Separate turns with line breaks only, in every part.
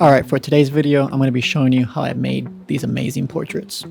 Alright, for today's video, I'm going to be showing you how I made these amazing portraits.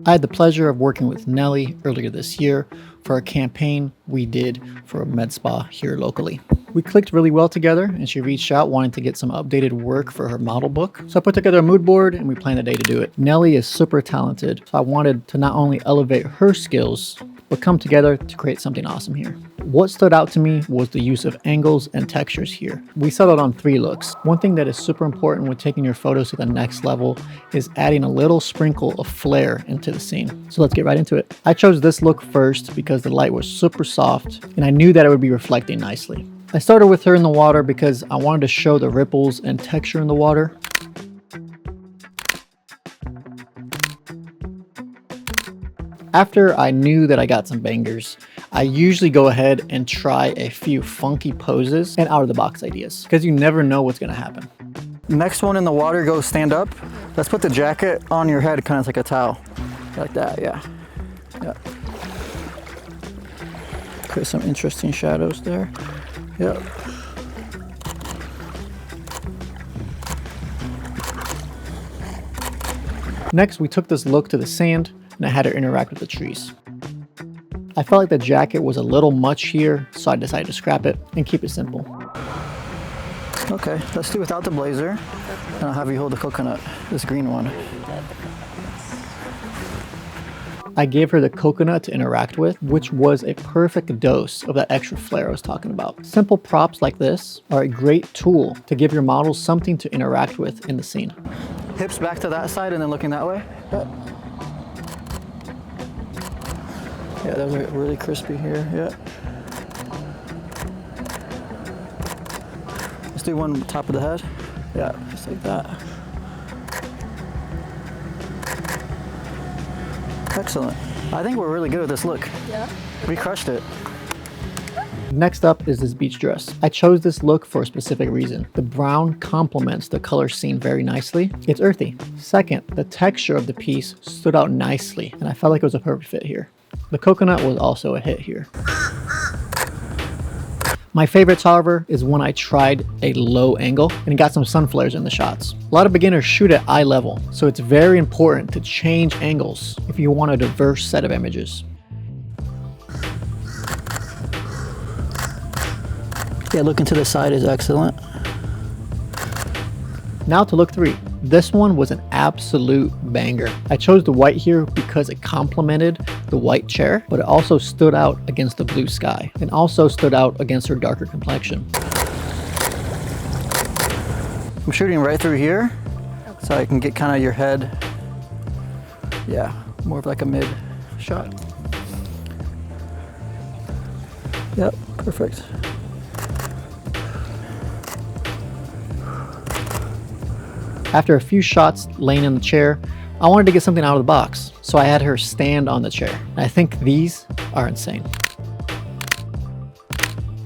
I had the pleasure of working with Nellie earlier this year for a campaign we did for a med spa here locally. We clicked really well together and she reached out wanting to get some updated work for her model book. So I put together a mood board and we planned a day to do it. Nellie is super talented, so I wanted to not only elevate her skills, but come together to create something awesome here. What stood out to me was the use of angles and textures here. We settled on 3 looks. One thing that is super important when taking your photos to the next level is adding a little sprinkle of flair into the scene. So let's get right into it. I chose this look first because the light was super soft and I knew that it would be reflecting nicely. I started with her in the water because I wanted to show the ripples and texture in the water. After I knew that I got some bangers, I usually go ahead and try a few funky poses and out of the box ideas because you never know what's gonna happen. Next one in the water, go stand up. Let's put the jacket on your head kind of like a towel. Like that, yeah. Create some interesting shadows there. Yep. Next, we took this look to the sand and I had her interact with the trees. I felt like the jacket was a little much here, so I decided to scrap it and keep it simple. Okay, let's do without the blazer. And I'll have you hold the coconut, this green one. I gave her the coconut to interact with, which was a perfect dose of that extra flair I was talking about. Simple props like this are a great tool to give your models something to interact with in the scene. Hips back to that side and then looking that way. Yeah, those are really crispy here, yeah. Let's do one top of the head. Yeah, just like that. Excellent. I think we're really good with this look. Yeah. We crushed it. Next up is this beach dress. I chose this look for a specific reason. The brown complements the color scene very nicely. It's earthy. Second, the texture of the piece stood out nicely, and I felt like it was a perfect fit here. The coconut was also a hit here. My favorites, however, is when I tried a low angle and got some sun flares in the shots. A lot of beginners shoot at eye level, so it's very important to change angles if you want a diverse set of images. Yeah, looking to the side is excellent. Now to look 3. This one was an absolute banger. I chose the white here because it complemented the white chair, but it also stood out against the blue sky and also stood out against her darker complexion. I'm shooting right through here so I can get kind of your head. Yeah, more of like a mid shot. Yep, perfect. After a few shots laying in the chair, I wanted to get something out of the box, so I had her stand on the chair. I think these are insane.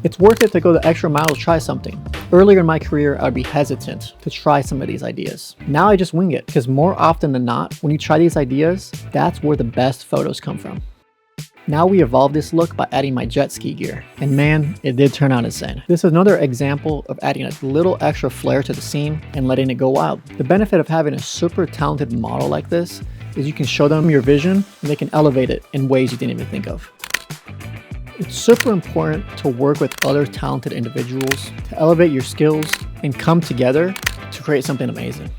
It's worth it to go the extra mile to try something. Earlier in my career, I would be hesitant to try some of these ideas. Now I just wing it, because more often than not, when you try these ideas, that's where the best photos come from. Now we evolved this look by adding my jet ski gear, and man, it did turn out insane. This is another example of adding a little extra flair to the scene and letting it go wild. The benefit of having a super talented model like this is you can show them your vision and they can elevate it in ways you didn't even think of. It's super important to work with other talented individuals to elevate your skills and come together to create something amazing.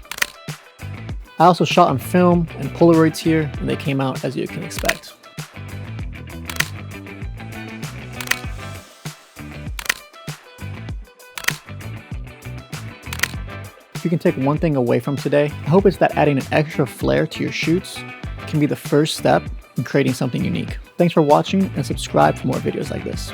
I also shot on film and Polaroids here, and they came out as you can expect. If you can take one thing away from today, I hope it's that adding an extra flair to your shoots can be the first step in creating something unique. Thanks for watching and subscribe for more videos like this.